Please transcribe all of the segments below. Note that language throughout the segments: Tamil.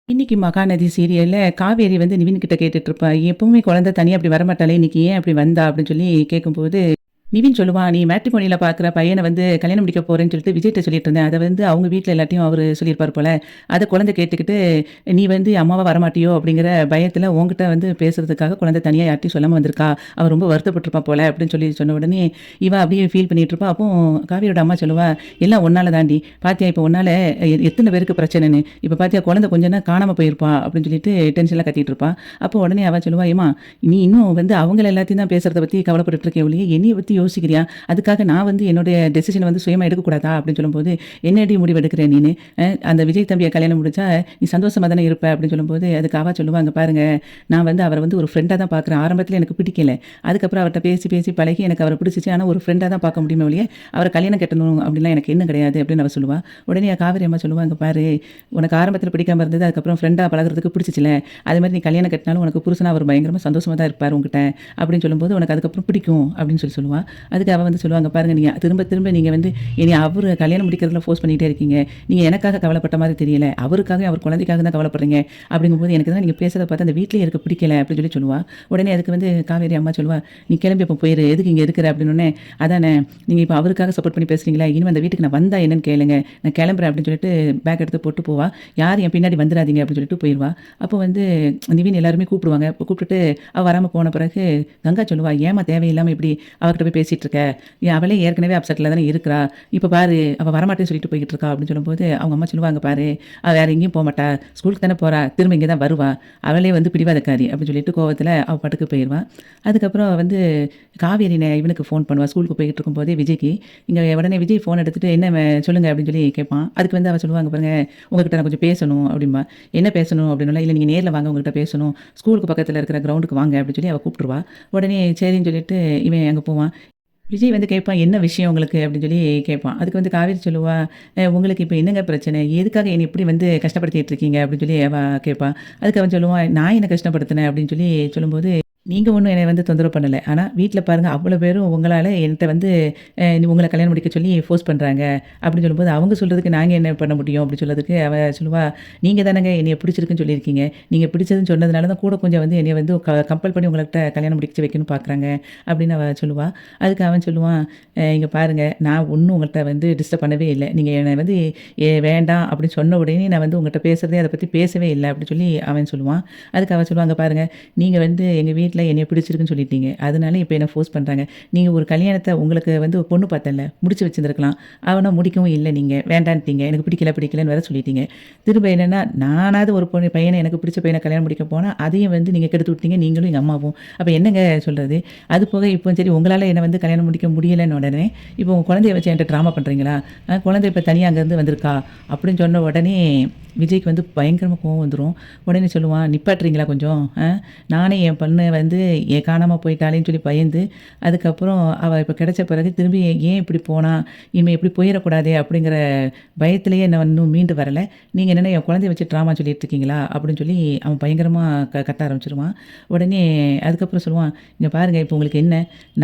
இன்னைக்கு மகாநதி சீரியல்ல காவேரி வந்து நிவின் கிட்ட கேட்டுட்டு இருப்பா. எப்பவுமே குழந்தை தனியா அப்படி வரமாட்டாளே, இன்னைக்கு ஏன் அப்படி வந்தா அப்படின்னு சொல்லி கேட்கும்போது, நிவின் சொல்லுவான், "நீ மேட்ரிமோனில பார்க்குற பையன வந்து கல்யாணம் முடிக்க போறேன்னு சொல்லிட்டு விஜய்ட்ட சொல்லிட்டு இருந்தேன். அத வந்து அவங்க வீட்ல எல்லார்ட்டயும் அவரு சொல்லியிருப்பார் போல. அத குழந்தை கேட்டுக்கிட்டு, நீ வந்து அம்மாவா வரமாட்டியோ அப்படிங்கிற பயத்துல உன்கிட்ட வந்து பேசுறதுக்காக குழந்தை தனியா யார்ட்டயும் சொல்லாம வந்திருக்கா. அவ ரொம்ப வருத்தப்பட்டுருப்பா போல" அப்படின்னு சொல்லி சொன்ன உடனே, இவ அப்படியே ஃபீல் பண்ணிட்டு இருப்பா. அப்போ காவேரியோட அம்மா சொல்லுவா, "எல்லாம் உன்னால தாண்டி. பாத்தியா இப்ப உன்னால எத்தன பேருக்கு பிரச்சனைன்னு. இப்ப பாத்தியா குழந்தை கொஞ்ச நேரம் காணாம போயிருப்பா" அப்படின்னு சொல்லிட்டு டென்ஷன்ல கத்திட்டு இருப்பா. அப்போ உடனே அவ சொல்லுவா, "ஏம்மா நீ இன்னும் வந்து அவங்கள எல்லாத்தையும் தான் பேசுறத பத்தி கவலைப்பட்டுட்டு இருக்கே ஒழிய, என்னைய பத்தி யோசிக்கிறியா? அதுக்காக நான் வந்து என்னுடைய டெசிஷன வந்து சுயமா எடுக்கக்கூடாதா?" அப்படின்னு சொல்லும்போது, "என்னடி முடிவு எடுக்கிற நீனு? அந்த விஜய் தம்பிய கல்யாணம் முடிச்சா, நீ சந்தோஷமா தானே இருப்ப." அப்படின்னு சொல்லும்போது, அதுக்கு அவ சொல்லுவா, "இங்க பாருங்க, நான் வந்து அவர வந்து ஒரு ஃப்ரெண்டா தான் பார்க்குறேன். ஆரம்பத்தில எனக்கு பிடிக்கல. அதுக்கப்புறம் அவர்ட்ட பேசி, பேசி பழகி எனக்கு அவர பிடிச்சிச்சு. ஆனா ஒரு ஃப்ரெண்டா தான் பார்க்க முடியுமே ஒழிய, அவர கல்யாணம் கட்டணும் அப்படின்லாம் எனக்கு எண்ணம் கிடையாது." அப்படின்னு அவ சொல்லுவா. உடனே காவேரி அம்மா சொல்லுவா, "இங்க பாரு, உனக்கு ஆரம்பத்தில பிடிக்காம இருந்தது. அதுக்கப்புறம் ஃப்ரெண்டா பழகுறதுக்கு பிடிச்சிச்சுல்ல. அதே மாரி நீ கல்யாணம் கட்டினாலும் உனக்கு புருஷனா அவர் பயங்கரமா சந்தோஷமா தான் இருப்பார் உன்கிட்ட. அப்படின்னு சொல்லும்போது, உனக்கு அதுக்கப்புறம் பிடிக்கும்." அப்படின்னு சொல்லுவா. அதுக்கு அவ வந்து சொல்லுவா, "இங்க பாருங்க, நீங்க திரும்ப திரும்ப நீங்க வந்து என்னைய அவரு கல்யாணம் முடிக்கிறதுல ஃபோர்ஸ் பண்ணிட்டே இருக்கீங்க. நீங்க எனக்காக கவலைப்பட்ட மாரி தெரியல. அவருக்காக, அவர் குழந்தைக்காக தான் கவலைப்படுறீங்க. அப்படிங்கும்போது எனக்கு தான் நீங்க பேசுறத பார்த்தா அந்த வீட்லயே இருக்க பிடிக்கல." அப்படின்னு சொல்லுவா. உடனே அதுக்கு வந்து காவேரி அம்மா சொல்லுவா, "நீ கிளம்பி அப்ப போயிரு. எதுக்கு இங்க இருக்கிற?" அப்படின்னோனே, "அதானே, நீங்க இப்ப அவருக்காக சப்போர்ட் பண்ணி பேசுறீங்களா? இனிமே அந்த வீட்டுக்கு நான் வந்தா என்னன்னு கேளுங்க. நான் கிளம்புறேன்." அப்படின்னு சொல்லிட்டு பேக் எடுத்து போட்டு போவா. "யாரும் என் பின்னாடி வந்துராதீங்க." அப்படின்னு சொல்லிட்டு போயிருவா. அப்போ வந்து நிவின் எல்லாருமே கூப்பிடுவாங்க. கூப்பிட்டுட்டு அவ வராம போன பிறகு கங்கா சொல்லுவா, "ஏம்மா தேவையில்லாம இப்படி அவகிட்ட போய் பேசிட்டு இருக்க? அவளே ஏற்கனவே அப்செட்ல தானே இருக்கிறா. இப்ப பாரு, அவ வரமாட்டேன்னு சொல்லிட்டு போய்கிட்டு இருக்கா." அப்படின்னு சொல்லும்போது, அவங்க அம்மா சொல்லுவாங்க, "பாரு, அவ வேற எங்கேயும் போமாட்டா. ஸ்கூலுக்கு தானே போறா. திரும்ப இங்க தான் வருவா. அவளே வந்து பிடிவாதக்காரி." அப்படின்னு சொல்லிட்டு கோவத்துல அவ பாட்டுக்கு போயிருவா. அதுக்கப்புறம் வந்து காவேரி இவனுக்கு ஃபோன் பண்ணுவா. ஸ்கூலுக்கு போய்கிட்டு இருக்கும்போதே விஜய்க்கு. உடனே விஜய் ஃபோன் எடுத்துட்டு, "என்ன சொல்லுங்க." அப்படின்னு சொல்லி கேட்பான். அதுக்கு வந்து அவ சொல்லுவாங்க பாருங்க, "உங்ககிட்ட நான் கொஞ்சம் பேசணும்." அப்படிம்பா. "என்ன பேசணும்?" அப்படின்னோனே, "இல்ல நீங்க நேர்ல வாங்க, உங்ககிட்ட பேசணும். ஸ்கூலுக்கு பக்கத்துல இருக்கிற கிரவுண்டுக்கு வாங்க." அப்படின்னு சொல்லி அவ கூப்பிட்டுருவா. உடனே சரின்னு சொல்லிட்டு இவன் அங்க போவான். விஜய் வந்து கேட்பான், "என்ன விஷயம் உங்களுக்கு?" அப்படின்னு சொல்லி கேட்பான். அதுக்கு வந்து காவேரி சொல்லுவா, "உங்களுக்கு இப்ப என்னங்க பிரச்சனை? எதுக்காக என்னைய இப்படி வந்து கஷ்டப்படுத்திட்டு இருக்கீங்க?" அப்படின்னு சொல்லி அவ கேட்பா. அதுக்கு அவன் சொல்லுவான், "நான் என்ன கஷ்டப்படுத்தினேன்?" அப்படின்னு சொல்லி சொல்லும்போது, "நீங்க ஒண்ணும் என்னைய வந்து தொந்தரவு பண்ணல. ஆனா வீட்ல பாருங்க அவ்வளோ பேரும் உங்களால என்ட்ட வந்து உங்கள கல்யாணம் முடிக்க சொல்லி ஃபோர்ஸ் பண்றாங்க." அப்படின்னு சொல்லும்போது, அவங்க சொல்றதுக்கு நாங்க என்ன பண்ண முடியும்? அப்படின்னு சொல்லதுக்கு அவ சொல்லுவா, "நீங்க தானங்க என்னைய பிடிச்சிருக்குன்னு சொல்லியிருக்கீங்க. நீங்க பிடிச்சதுன்னு சொன்னதுனால தான் கூட கொஞ்சம் வந்து என்னைய வந்து கம்பல் பண்ணி உங்கள்ட்ட கல்யாணம் முடிக்க வைக்கணும்னு பார்க்குறாங்க." அப்படின்னு அவ சொல்லுவா. அதுக்கு அவன் சொல்லுவான், "இங்க பாருங்க, நான் ஒண்ணும் உங்கள்ட்ட வந்து டிஸ்டர்ப் பண்ணவே இல்ல. நீங்க என்ன வந்து வேண்டாம் அப்படின்னு சொன்ன உடனே நான் வந்து உங்கள்ட்ட பேசுறதே அத பத்தி பேசவே இல்ல." அப்படின்னு சொல்லி அவன் சொல்லுவான். அதுக்கு அவ சொல்லுவா, "இங்க பாருங்க, நீங்க வந்து எங்க வீட்ல என்னைய பிடிச்சிருக்குன்னு சொல்லிட்டீங்க. அதனால இப்ப என்ன ஃபோர்ஸ் பண்றாங்க. நீங்க ஒரு கல்யாணத்த உங்களுக்கு வந்து ஒரு பொண்ணு பார்த்தேன்ல, முடிச்சு வச்சிருந்திருக்கலாம். ஆனா முடிக்கவும் இல்ல நீங்க. வேண்டான்ட்டீங்க. எனக்கு பிடிக்கல பிடிக்கலன்னு வேற சொல்லிட்டீங்க. திரும்ப என்னன்னா, நானாவது ஒரு பையன எனக்கு பிடிச்ச பையன கல்யாணம் முடிக்க போனா, அதையும் வந்து நீங்க கெடுத்து விட்டீங்க. நீங்களும் எங்க அம்மாவும். அப்ப என்னங்க சொல்றது? அது போக இப்போ சரி உங்களால என்ன வந்து கல்யாணம் முடிக்க முடியலன்னு உடனே, இப்போ உங்க குழந்தைய வச்சு என்ட்ட ட்ராமா பண்றீங்களா? குழந்தை இப்ப தனியா அங்கேருந்து வந்திருக்கா." அப்படின்னு சொன்ன உடனே விஜய்க்கு வந்து பயங்கரமா கோவம் வந்துரும். உடனே சொல்லுவான், "நிப்பாட்டுறீங்களா கொஞ்சம்? நானே என் பொண்ணு வந்து காணாம போயிட்டாளேன்னு சொல்லி பயந்து, அதுக்கப்புறம் அவ இப்ப கிடைச்ச பிறகு திரும்பி ஏன் இப்படி போனா? இனிமே இப்படி போயிறக்கூடாதே அப்படிங்கிற பயத்திலேயே நான் இன்னும் மீண்டு வரல. நீங்க என்னன்னா என் குழந்தைய வச்சு ட்ராமா சொல்லிட்டு இருக்கீங்களா?" அப்படின்னு சொல்லி அவன் பயங்கரமா கத்த ஆரம்பிச்சுருவான். உடனே அதுக்கப்புறம் சொல்லுவான், "இங்க பாருங்க, இப்போ உங்களுக்கு என்ன?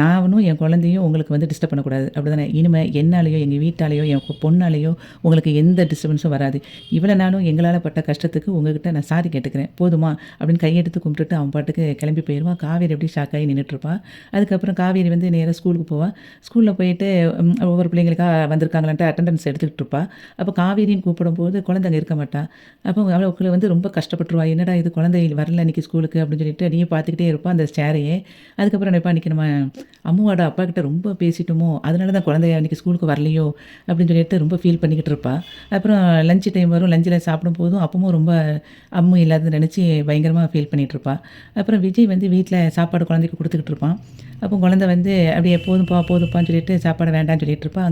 நானும் என் குழந்தையும் உங்களுக்கு வந்து டிஸ்டர்ப் பண்ணக்கூடாது. அப்படிதானே? இனிமே என்னாலயோ, எங்க வீட்டாலயோ, என் பொண்ணாலயோ உங்களுக்கு எந்த டிஸ்டர்பன்ஸும் வராது. இவ்வளோ நாளும் எங்களால பட்ட கஷ்டத்துக்கு உங்ககிட்ட நான் சாரி கேட்டுக்கிறேன். போதுமா?" அப்படின்னு கையெடுத்து கும்பிட்டுட்டு அவன் பாட்டுக்கு கிளம்பி போயிருவான். காவேரி அப்படியே ஷாக் ஆகி நின்னுட்டுருப்பா. அதுக்கப்புறம் காவேரி வந்து நேரா ஸ்கூலுக்கு போவா. ஸ்கூல்ல போயிட்டு ஒவ்வொரு பிள்ளைங்களுக்கா வந்திருக்காங்களான்ட்டு அட்டெண்டன்ஸ் எடுத்துக்கிட்டு இருப்பா. அப்போ காவேரின்னு கூப்பிடும்போது குழந்தை அங்க இருக்க மாட்டா. அப்போ அவளுக்கு வந்து ரொம்ப கஷ்டப்பட்டுருவா. "என்னடா இது குழந்தை வரல இன்னைக்கு ஸ்கூலுக்கு." அப்படின்னு சொல்லிட்டு நீயே பார்த்துக்கிட்டே இருப்பா அந்த ஸ்டேரையே. அதுக்கப்புறம் நினைப்பா, "அன்னைக்கு நம்ம அம்முவோட அப்பா கிட்ட ரொம்ப பேசிட்டோமோ, அதனால தான் குழந்தை அன்னைக்கு ஸ்கூலுக்கு வரலையோ." அப்படின்னு சொல்லிட்டு ரொம்ப ஃபீல் பண்ணிக்கிட்டு இருப்பா. அப்புறம் லஞ்ச் டைம் வரும். லஞ்சில சாப்பிடும்போதும் அப்பவும் ரொம்ப அம்மு இல்லாதத நினச்சு பயங்கரமா ஃபீல் பண்ணிகிட்ருப்பா. அப்புறம் விஜய் வந்து வீட்ல சாப்பாடு குழந்தைக்கு குடுத்துக்கிட்டு இருப்பான். அப்போ குழந்தை வந்து அப்படியே "போதும்ப்பா, போதும்ப்பான்னு" சொல்லிட்டு சாப்பாடு வேண்டான்னு சொல்லிட்டு இருப்பா.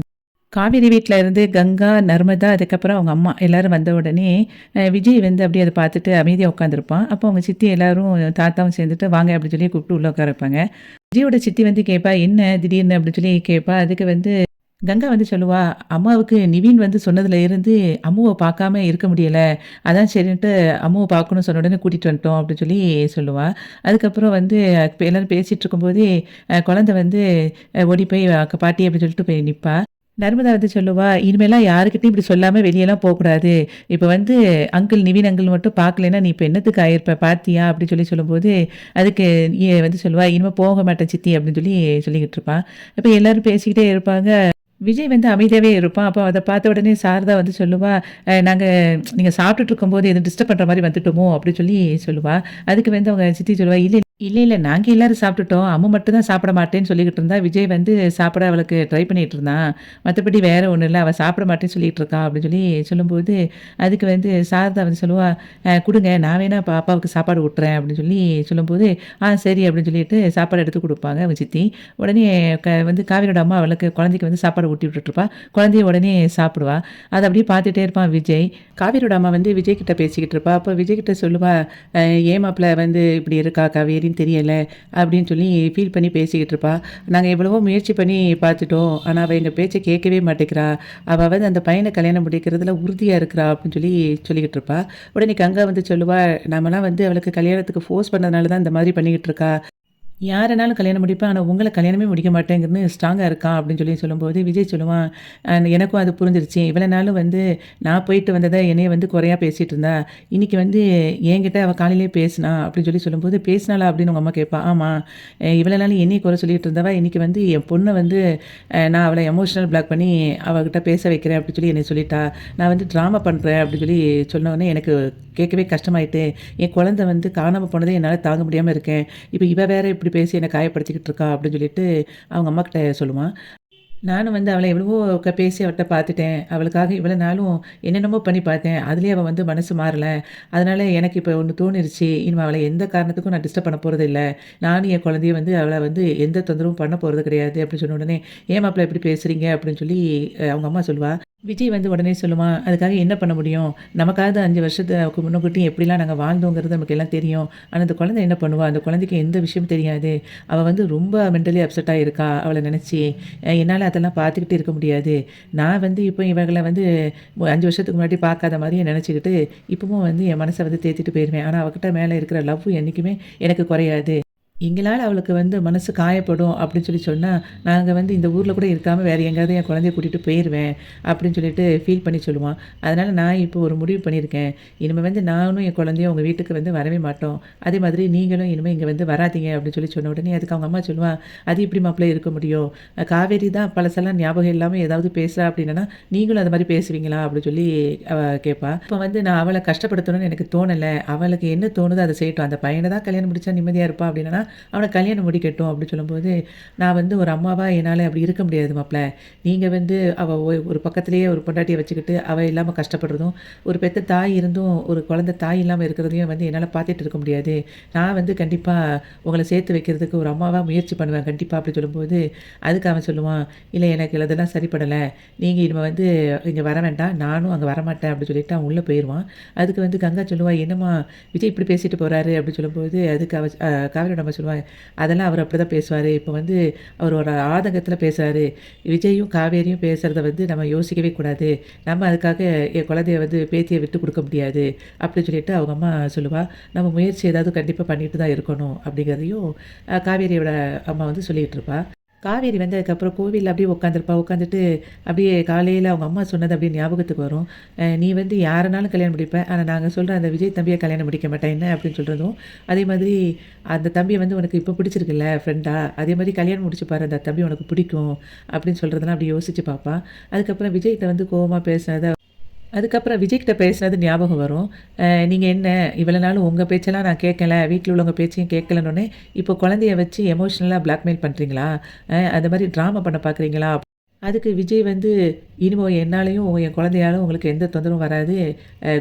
காவேரி வீட்ல இருந்து கங்கா, நர்மதா, அதுக்கப்புறம் அவங்க அம்மா எல்லாரும் வந்த உடனே, விஜய் வந்து அப்படியே அத பார்த்துட்டு அமைதியா உட்காந்துருப்பான். அப்போ அவங்க சித்தி எல்லாரும் தாத்தாவும் சேர்ந்துட்டு, "வாங்க" அப்படின்னு சொல்லி கூப்பிட்டு உள்ள உட்கார வைப்பாங்க. விஜயோட சித்தி வந்து கேட்பா, "என்ன திடீர்னு?" அப்படின்னு சொல்லி கேட்பா. அதுக்கு வந்து கங்கா வந்து சொல்லுவா, "அம்மாவுக்கு நிவின் வந்து சொன்னதுல இருந்து அம்முவ பார்க்காம இருக்க முடியல. அதான் சரின்ட்டு அம்முவ பார்க்கணும்னு சொன்ன உடனே கூட்டிட்டு வந்துட்டோம்." அப்படின்னு சொல்லி சொல்லுவா. அதுக்கப்புறம் வந்து இப்ப எல்லாரும் பேசிட்டு இருக்கும்போதே, குழந்தை வந்து ஓடி போய் பாட்டி அப்படின்னு சொல்லிட்டு போய் நிப்பா. நர்மதா வந்து சொல்லுவா, "இனிமேலாம் யாருக்கிட்டயும் இப்படி சொல்லாம வெளியலாம் போக்கூடாது. இப்ப வந்து நிவின் அங்கிள் மட்டும் பார்க்கலைன்னா, நீ இப்ப என்னத்துக்கு ஆயிருப்ப பார்த்தியா?" அப்படின்னு சொல்லும்போது, அதுக்கு வந்து சொல்லுவா, "இனிமே போக மாட்டேன் சித்தி" அப்படின்னு சொல்லிக்கிட்டு இருப்பா. இப்ப எல்லாரும் பேசிக்கிட்டே இருப்பாங்க. விஜய் வந்து அமைதியாவே இருப்பான். அப்ப அத பார்த்த உடனே சாரதா வந்து சொல்லுவா, நாங்க நீங்க சாப்பிட்டுட்டு இருக்கும்போது எதுவும் டிஸ்டர்ப் பண்ற மாரி வந்துட்டோமோ?" அப்படி சொல்லுவா. அதுக்கு வந்து அவங்க சித்தி சொல்லுவா, இல்ல. நாங்க எல்லாரும் சாப்பிட்டுட்டோம். அம்மு மட்டும் தான் சாப்பிட மாட்டேன்னு சொல்லிக்கிட்டு இருந்தா. விஜய் வந்து சாப்பிட அவளுக்கு ட்ரை பண்ணிட்டு இருந்தான். மத்தபடி வேற ஒண்ணும் இல்ல. அவ சாப்பிட மாட்டேன்னு சொல்லிட்டு இருக்கா அப்படின்னு சொல்லும்போது, அதுக்கு வந்து சாரதா வந்து சொல்லுவா, குடுங்க நான் வேணா பாப்பாவுக்கு சாப்பாடு ஊட்டுறேன் அப்படின்னு சொல்லும்போது, சரி அப்படின்னு சொல்லிட்டு சாப்பாடு எடுத்து குடுப்பாங்க அவங்க சித்தி. உடனே வந்து காவிரியோட அம்மா அவளுக்கு குழந்தைக்கு வந்து சாப்பாடு ஊட்டி விட்டுட்டுருப்பா. குழந்தையும் உடனே சாப்பிடுவா. அத அப்படியே பார்த்துட்டே இருப்பான் விஜய். காவிரியோட அம்மா வந்து விஜய் கிட்ட பேசிக்கிட்டு இருப்பா. அப்ப விஜய் கிட்ட சொல்லுவா, "ஏன் மாப்ள வந்து இப்படி இருக்கா காவேரின்னு தெரியல" அப்படின்னு ஃபீல் பண்ணி பேசிக்கிட்டு இருப்பா. நாங்க எவ்வளவோ முயற்சி பண்ணி பார்த்துட்டோம். ஆனா, அவ எங்க பேச்ச கேட்கவே மாட்டேங்கிறா. அவ வந்து அந்த பையன கல்யாணம் முடிக்கிறதுல உறுதியா இருக்கிறா அப்படின்னு சொல்லிக்கிட்டு இருப்பா. உடனே கங்கா வந்து சொல்லுவா, "நம்மலாம் வந்து அவளுக்கு கல்யாணத்துக்கு ஃபோர்ஸ் பண்ணதுனால தான் இந்த மாதிரி பண்ணிக்கிட்டு இருக்கா. யாரனாலும் கல்யாணம் முடிப்பேன். ஆனா, உங்கள கல்யாணமே முடிக்க மாட்டேங்கிறன்னு ஸ்ட்ராங்கா இருக்கான் அப்படின்னு சொல்லும்போது, விஜய் சொல்லுவான், எனக்கும் அது புரிஞ்சிருச்சு. இவ்வளோ நாளும் வந்து நான் போயிட்டு வந்தத என்னைய வந்து குறையா பேசிட்டு இருந்தா. இன்னைக்கு வந்து என்கிட்ட அவ காலையிலேயே பேசினா அப்படின்னு சொல்லும்போது, பேசினாளா அப்படின்னு உங்க அம்மா கேட்பா. ஆமா. இவ்வளோ நாள் என்னைய குறை சொல்லிட்டு இருந்தவ, இன்னைக்கு வந்து என் பொண்ண வந்து நான் அவள எமோஷனல் பிளாக் பண்ணி அவகிட்ட பேச வைக்கிறேன் அப்படின்னு என்னைய சொல்லிட்டா. நான் வந்து ட்ராமா பண்றேன் அப்படின்னு சொன்னோனே எனக்கு கேட்கவே கஷ்டமாயிட்டு. என் குழந்தை வந்து காணாம போனதே என்னால தாங்க முடியாம இருக்கேன். இப்ப இவ வேற இப்படி பேசி என்ன காயப்படுத்திக்கிட்டு இருக்கா அப்படின்னு அவங்க அம்மாகிட்ட சொல்லுவான். நானும் வந்து அவள எவ்வளவோ பேசி அவட்ட பார்த்துட்டேன். அவளுக்காக இவ்வளோ நாளும் என்னென்னமோ பண்ணி பார்த்தேன். அதுலயே அவ வந்து மனசு மாறல. அதனால எனக்கு இப்ப ஒண்ணு தோணிருச்சு. இனிமே அவள எந்த காரணத்துக்கும் நான் டிஸ்டர்ப் பண்ண போறதில்ல. நானும் என் குழந்தையும் வந்து அவள வந்து எந்த தொந்தரவும் பண்ண போறது கிடையாது அப்படின்னு சொன்ன உடனே, "ஏன் மாப்ள இப்படி பேசுறீங்க?" அப்படின்னு அவங்க அம்மா சொல்லுவா. விஜய் வந்து உடனே சொல்லுவான், "அதுக்காக என்ன பண்ண முடியும்? நமக்காவது 5 வருஷத்துக்கு முன்னக்கூட்டி எப்படிலாம் நாங்க வாழ்ந்தோங்கிறது நமக்கு எல்லாம் தெரியும். ஆனா அந்த குழந்தை என்ன பண்ணுவா? அந்த குழந்தைக்கு எந்த விஷயமும் தெரியாது. அவ வந்து ரொம்ப மென்டலி அப்செட்டா இருக்கா அவள நெனச்சு. என்னால அதெல்லாம் பார்த்துக்கிட்டு இருக்க முடியாது. நான் வந்து இப்போ இவங்கள வந்து 5 வருஷத்துக்கு முன்னாடி பார்க்காத மாரியே நெனச்சுக்கிட்டு, இப்பவும் வந்து என் மனச வந்து தேத்திட்டு போயிருவேன். ஆனா அவகிட்ட மேல இருக்கிற லவ் என்னைக்குமே எனக்கு குறையாது. எங்களால அவளுக்கு வந்து மனசு காயப்படும் அப்படின்னு சொன்னா, நாங்க வந்து இந்த ஊர்ல கூட இருக்காம வேற எங்கேயாவது என் குழந்தைய கூட்டிட்டு போயிருவேன் அப்படின்னு ஃபீல் பண்ணி சொல்லுவான். அதனால நான் இப்போ ஒரு முடிவு பண்ணியிருக்கேன். இனிமே வந்து நானும் என் குழந்தையும் உங்க வீட்டுக்கு வந்து வரவே மாட்டோம். அதே மாதிரி நீங்களும் இனிமே இங்க வந்து வராதீங்க அப்படின்னு சொன்ன உடனே அதுக்கு அவங்க அம்மா சொல்லுவா, "அது எப்படி மாப்பிள்ளை இருக்க முடியும்? காவேரி தான் பழசெல்லாம் ஞாபகம் இல்லாம ஏதாவது பேசுறா அப்படின்னா, நீங்களும் அது மாதிரி பேசுவீங்களா?" அப்படின்னு அவ கேட்பா. இப்ப வந்து நான் அவள கஷ்டப்படுத்தணும்னு எனக்கு தோணல. அவளுக்கு என்ன தோணுதோ அத செய்யட்டும். அந்த பையன தான் கல்யாணம் முடிச்சா நிம்மதியா இருப்பா அப்படின்னா அவன கல்யாணம் முடிக்கட்டும் அப்படின்னு சொல்லும்போது, நான் வந்து ஒரு அம்மாவா என்னால அப்படி இருக்க முடியாது மாப்ள. நீங்க வந்து அவ ஒரு பக்கத்திலேயே ஒரு பொண்டாட்டிய வச்சுக்கிட்டு, அவ இல்லாம கஷ்டப்படுறதும், ஒரு பெத்த தாய் இருந்தும், ஒரு குழந்தை தாய் இல்லாம இருக்கிறதையும் வந்து என்னால பார்த்துட்டு இருக்க முடியாது. நான் வந்து கண்டிப்பா உங்கள சேர்த்து வைக்கிறதுக்கு ஒரு அம்மாவா முயற்சி பண்ணுவேன் கண்டிப்பா அப்படி சொல்லும்போது, அதுக்கு அவன் சொல்லுவான், "இல்ல எனக்கு இதெல்லாம் சரிப்படல. நீங்க இனிமே வந்து இங்க வர வேண்டாம். நானும் அங்க வரமாட்டேன்" அப்படி அவன் உள்ள போயிருவான். அதுக்கு வந்து கங்கா சொல்லுவா, "என்னம்மா விஜய் இப்படி பேசிட்டு போறாரு" அப்படி சொல்லும்போது, அதுக்கு காவிரியோட அம்மா சொல்லுவாங்க, "அதெல்லாம் அவர் அப்படிதான் பேசுவாரு. இப்போ வந்து அவர் ஒரு ஆதங்கத்தில பேசுறாரு. விஜயும், காவேரியும் பேசுறத வந்து நம்ம யோசிக்கவே கூடாது. நம்ம அதுக்காக என் குழந்தைய வந்து பேத்திய விட்டு குடுக்க முடியாது." அப்படின்னு அவங்க அம்மா சொல்லுவா. "நம்ம முயற்சி ஏதாவது கண்டிப்பா பண்ணிட்டு தான் இருக்கணும்." அப்படிங்கிறதையும் காவேரியோட அம்மா வந்து சொல்லிட்டு இருப்பா. காவேரி வந்து அதுக்கப்புறம் கோவில்ல அப்படியே உட்காந்துருப்பா. உட்காந்துட்டு அப்படியே காலையில அவங்க அம்மா சொன்னது அப்படியே ஞாபகத்துக்கு வரும். "நீ வந்து யாரனாலும் கல்யாணம் முடிப்ப. ஆனா நாங்க சொல்ற அந்த விஜய் தம்பிய கல்யாணம் முடிக்க மாட்டேன் என்ன?" அப்படின்னு சொல்றதும், அதே மாதிரி "அந்த தம்பிய வந்து உனக்கு இப்போ பிடிச்சிருக்குல்ல ஃப்ரெண்டா, அதே மாதிரி கல்யாணம் முடிச்சு பாரு. அந்த தம்பி உனக்கு பிடிக்கும்." அப்படின்னு சொல்றதெல்லாம் அப்படியே யோசிச்சு பார்ப்பா. அதுக்கப்புறம் விஜய்ட்ட வந்து கோவமா பேசினத அதுக்கப்புறம் விஜய்கிட்ட பேசினது ஞாபகம் வரும். நீங்க என்ன இவ்வளோ நாள் உங்க பேச்செல்லாம் நான் கேட்கல, வீட்ல உள்ளவங்க பேச்சையும் கேட்கலன்னோனே, இப்போ குழந்தைய வச்சு எமோஷனலா பிளாக்மெயில் பண்றீங்களா? அந்த மாரி ட்ராமா பண்ண பார்க்குறீங்களா? அதுக்கு விஜய் வந்து, இனிமே என்னாலயும் என் குழந்தையாலும் உங்களுக்கு எந்த தொந்தரவும் வராது.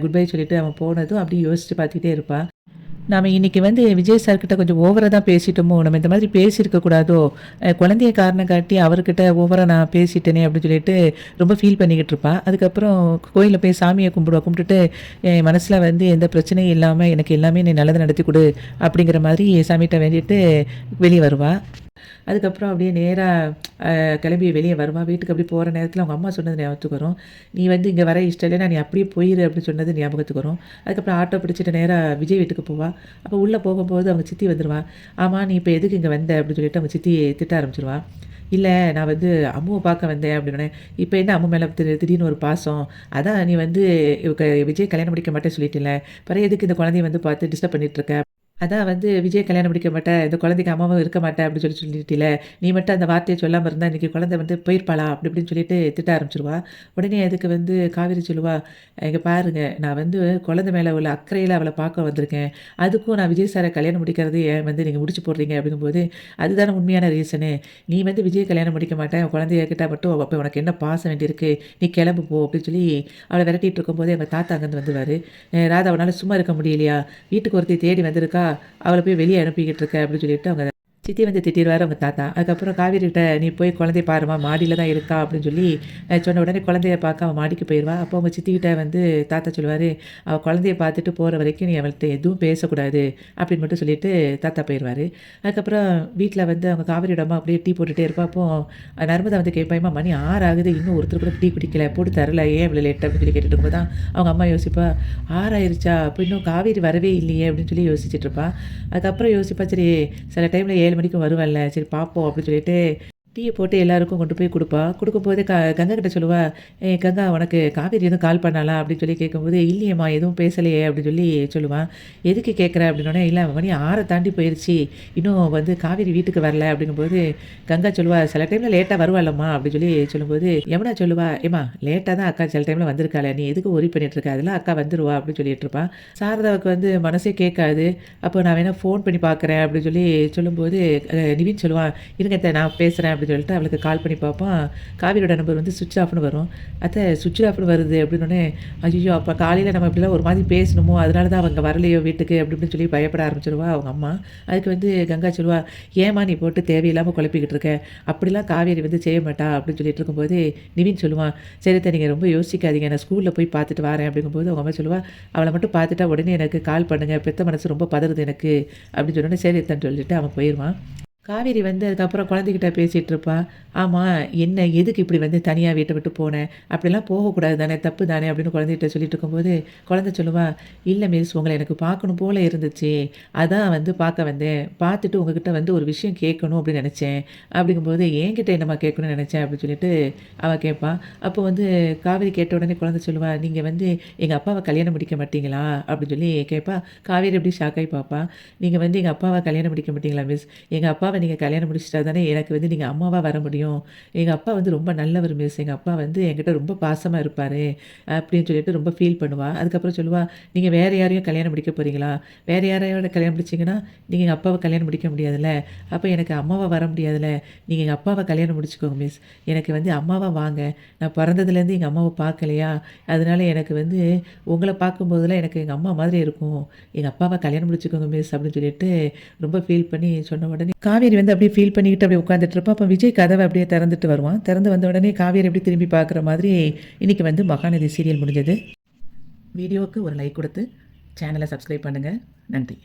குட் பை சொல்லிட்டு அவன் போனதும் அப்படியே யோசிச்சு பார்த்துக்கிட்டே இருப்பா. நாம இன்னைக்கு வந்து விஜய் சார் கிட்ட கொஞ்சம் ஓவரா தான் பேசிட்டோமோ! நம்ம இந்த மாதிரி பேசியிருக்க கூடாதோ! குழந்தைய காரணம் காட்டி அவர்கிட்ட ஓவரா நான் பேசிட்டேனே! அப்படின்னு ரொம்ப ஃபீல் பண்ணிக்கிட்டு இருப்பா. அதுக்கப்புறம் கோயில்ல போய் சாமிய கும்பிடுவா. கும்பிட்டுட்டு என் மனசுல வந்து எந்த பிரச்சனையும் இல்லாம எனக்கு எல்லாமே நீ நல்லது நடத்தி குடு. அப்படிங்கிற மாதிரி சாமிட்ட வேண்டிட்டு வெளிய வருவா. அதுக்கப்புறம் அப்படியே நேரா கிளம்பி வெளிய வருவா. வீட்டுக்கு அப்படியே போற நேரத்தில அவங்க அம்மா சொன்னது ஞாபகத்துக்கு வரும். "நீ வந்து இங்க வர இஷ்டம் இல்லன்னா, நீ அப்படியே போயிரு" அப்படின்னு சொன்னது ஞாபகத்துக்கு வரும். அதுக்கப்புறம் ஆட்டோ பிடிச்சிட்டு நேரா விஜய் வீட்டுக்கு போவா. அப்போ உள்ள போகும்போது அவங்க சித்தி வந்துருவா. "ஆமா, நீ இப்ப எதுக்கு இங்க வந்த?" அப்படின்னு சொல்லிட்டு அவங்க சித்தி திட்ட ஆரம்பிச்சுருவா. "இல்ல, நான் வந்து அம்முவ பார்க்க வந்தேன்" அப்படின்னோனே, "இப்ப என்ன அம்மு மேல திடீர்னு ஒரு பாசம்? அதான் நீ வந்து விஜய் கல்யாணம் முடிக்க மாட்டேன்னு சொல்லிட்டல்ல. பிறகு எதுக்கு இந்த குழந்தைய வந்து பார்த்து டிஸ்டர்ப் பண்ணிட்டு இருக்க?" அதான் வந்து விஜய் கல்யாணம் முடிக்க மாட்டேன், இந்த குழந்தைக்கு அம்மாவும் இருக்க மாட்டேன் அப்படின்னு சொல்லிட்டில. நீ மட்டும் அந்த வார்த்தைய சொல்லாம இருந்தா இன்னைக்கு குழந்தை வந்து போயிருப்பாளா? அப்படி இப்படின்னு சொல்லிட்டு திட்ட ஆரம்பிச்சுருவா. உடனே அதுக்கு வந்து காவேரி சொல்லுவா, "இங்க பாருங்க, நான் வந்து குழந்தை மேல உள்ள அக்கறையில அவள பார்க்க வந்திருக்கேன். அதுக்கும் நான் விஜய் சார கல்யாணம் முடிக்கிறது ஏன் வந்து நீங்க முடிச்சு போடுறீங்க?" அப்படிங்கும்போது, "அதுதானே உண்மையான ரீசனு. நீ வந்து விஜய் கல்யாணம் முடிக்க மாட்டேன், உன் குழந்தைய கேட்டா மட்டும் அப்ப உனக்கு என்ன பாசம் வேண்டியிருக்கு? நீ கிளம்பு போ" அப்படின்னு சொல்லி அவள விரட்டிட்டு இருக்கும்போதே எங்க தாத்தா அங்கேருந்து வந்துருவாரு. "ராதா, உன்னால சும்மா இருக்க முடியலையா? வீட்டுக்கு ஒருத்தி தேடி வந்திருக்கா. அவள போய் வெளிய அனுப்பிக்கிட்டு இருக்க" அப்படின்னு சொல்லிட்டு அவங்க சித்தி வந்து திட்டிருவாரு அவங்க தாத்தா. அதுக்கப்புறம் காவேரிட்ட, "நீ போய் குழந்தைய பாரும்மா, மாடியில தான் இருக்கா" அப்படின்னு சொல்லி சொன்ன உடனே குழந்தைய பார்க்க அவ மாடிக்கு போயிருவா. அப்போ அவங்க சித்திக்கிட்ட வந்து தாத்தா சொல்லுவாரு, "அவ குழந்தைய பார்த்துட்டு போற வரைக்கும் நீ அவள்ட்ட எதுவும் பேசக்கூடாது" அப்படின்னு மட்டும் சொல்லிட்டு தாத்தா போயிருவாரு. அதுக்கப்புறம் வீட்ல வந்து அவங்க காவேரியோட அம்மா அப்படியே டீ போட்டுட்டே இருப்பா. அப்போ நர்மதா வந்து கேட்பா, "எம்மா, மணி 6 ஆகுது, இன்னும் ஒருத்தர் கூட டீ குடிக்கல, போட்டு தரல, ஏன் இவ்வளோ லேட்?" அப்படின்னு சொல்லி கேட்டுட்டு இருக்கும்போது தான் அவங்க அம்மா யோசிப்பா, 6 ஆயிருச்சா? அப்போ இன்னும் காவேரி வரவே இல்லையே அப்படின்னு சொல்லி யோசிச்சுட்டு இருப்பா. அதுக்கப்புறம் யோசிப்பா, சரி சில டைம்ல 7 மணிக்கு வருவேன்ல, சரி பார்ப்போம் அப்படின்னு சொல்லிட்டு டீய போட்டு எல்லாருக்கும் கொண்டு போய் குடுப்பா. குடுக்கும்போது கங்கா கிட்ட சொல்லுவா, கங்கா, உனக்கு காவேரி எதுவும் கால் பண்ணாளா?" அப்படின்னு சொல்லி கேட்கும்போது, "இல்லையேம்மா, எதுவும் பேசலையே" அப்படின்னு சொல்லி சொல்லுவா. "எதுக்கு கேட்குற?" அப்படின்னோனே, "இல்ல, மணி 6 தாண்டி போயிருச்சு. இன்னும் வந்து காவேரி வீட்டுக்கு வரல" அப்படிங்கும்போது கங்கா சொல்லுவா, "சில டைம்ல லேட்டா வருவாளம்மா" அப்படின்னு சொல்லி சொல்லும்போது, யமுனா சொல்லுவா, "ஏம்மா, லேட்டா தான் அக்கா சில டைம்ல வந்திருக்காளே, நீ எதுக்கு வொரி பண்ணிட்டு இருக்க? அதெல்லாம் அக்கா வந்துருவா" அப்படின்னு சொல்லிட்டு இருப்பா. சாரதாவுக்கு வந்து மனசே கேட்காது. அப்போ நான் வேணா ஃபோன் பண்ணி பார்க்குறேன் அப்படின்னு சொல்லி சொல்லும்போது, நிவின் சொல்லுவான், "இருங்க அத்த, நான் பேசுறேன்" அப்படின்னு சொல்லிட்டு அவளுக்கு கால் பண்ணி பார்ப்பான். காவிரியோட நம்பர் வந்து ஸ்விட்ச் ஆஃப்னு வரும். "அத்த, ஸ்விட்ச் ஆஃப்னு வருது" அப்படின்னோனே, ஐய்யயோ! அப்ப காலையில நம்ம இப்படிலாம் ஒரு மாதிரி பேசணுமோ, அதனால தான் அவங்க வரலையோ வீட்டுக்கு அப்படி இப்படின்னு சொல்லி பயப்பட ஆரம்பிச்சுருவா அவங்க அம்மா. அதுக்கு வந்து கங்கா சொல்லுவா, "ஏம்மா நீ போட்டு தேவையில்லாம குழப்பிக்கிட்டு இருக்க? அப்படிலாம் காவேரி வந்து செய்ய மாட்டா" அப்படின்னு சொல்லிட்டு இருக்கும்போது, நிவின் சொல்லுவான், "சரி அத்த, நீங்க ரொம்ப யோசிக்காதீங்க. நான் ஸ்கூல்ல போய் பார்த்துட்டு வாரேன்" அப்படிங்கும்போது அவங்க அம்மா சொல்லுவா, "அவள மட்டும் பார்த்துட்டா உடனே எனக்கு கால் பண்ணுங்க. பெத்த மனசு ரொம்ப பதறுது எனக்கு" அப்படின்னு சொன்னோனே, "சரி அத்தன்னு" சொல்லிட்டு அவன் போயிருவான். காவேரி வந்து அதுக்கப்புறம் குழந்தைகிட்ட பேசிட்டு இருப்பா. "ஆமா, என்ன எதுக்கு இப்படி வந்து தனியா வீட்ட விட்டு போன? அப்படிலாம் போகக்கூடாது தானே, தப்பு தானே" அப்படின்னு குழந்தைகிட்ட சொல்லிட்டு இருக்கும்போது, குழந்தை சொல்லுவா, "இல்ல மிஸ், உங்கள எனக்கு பார்க்கணும் போல இருந்துச்சு. அதான் வந்து பார்க்க வந்தேன். பார்த்துட்டு உங்ககிட்ட வந்து ஒரு விஷயம் கேட்கணும் அப்படின்னு நெனச்சேன்." அப்படிங்கும்போது, "என்கிட்ட என்னம்மா கேட்கணும்னு நெனச்சேன்?" அப்படின்னு சொல்லிட்டு அவ கேட்பா. அப்போ வந்து காவேரி கேட்ட உடனே குழந்தை சொல்லுவா, "நீங்க வந்து எங்க அப்பாவ கல்யாணம் முடிக்க மாட்டீங்களா?" அப்படின்னு சொல்லி கேட்பா. காவேரி அப்படியே ஷாக் ஆயி பார்ப்பா. "நீங்க வந்து எங்க அப்பாவ கல்யாணம் முடிக்க மாட்டீங்களா மிஸ்? எங்க அப்பாவ நீங்க கல்யாணம் முடிச்சுட்டா தானே எனக்கு வந்து நீங்க அம்மாவா வர முடியும். எங்க அப்பா வந்து ரொம்ப நல்லவர் மிஸ். எங்க அப்பா வந்து என்கிட்ட ரொம்ப பாசமா இருப்பாரு" அப்படின்னு சொல்லிட்டு ரொம்ப ஃபீல் பண்ணுவா. அதுக்கப்புறம் சொல்லுவா, "நீங்க வேற யாரையும் கல்யாணம் முடிக்க போறீங்களா? வேற யாரையோட கல்யாணம் முடிச்சீங்கன்னா, நீங்க எங்க அப்பாவ கல்யாணம் முடிக்க முடியாதுல்ல. அப்ப எனக்கு அம்மாவா வர முடியாதுல்ல. நீங்க எங்க அப்பாவ கல்யாணம் முடிச்சுக்கோங்க மிஸ். எனக்கு வந்து அம்மாவா வாங்க. நான் பொறந்ததுலேருந்து எங்க அம்மாவ பார்க்கலையா, அதனால எனக்கு வந்து உங்கள பார்க்கும்போதெல்லாம் எனக்கு எங்க அம்மா மாதிரி இருக்கும். எங்க அப்பாவ கல்யாணம் முடிச்சுக்கோங்க மிஸ்" அப்படின்னு சொல்லிட்டு ரொம்ப ஃபீல் பண்ணி சொன்ன உடனே, காவேரி வந்து அப்படியே ஃபீல் பண்ணிக்கிட்டு அப்படியே உட்காந்துட்டு இருப்பா. அப்ப விஜய் கதவ அப்படியே திறந்துட்டு வருவான். திறந்து வந்த உடனே காவேரி அப்படியே திரும்பி பார்க்குற மாதிரி இன்னைக்கு வந்து மகாநதி சீரியல் முடிஞ்சது. வீடியோவுக்கு ஒரு லைக் குடுத்து சேனல சப்ஸ்கிரைப் பண்ணுங்க. நன்றி.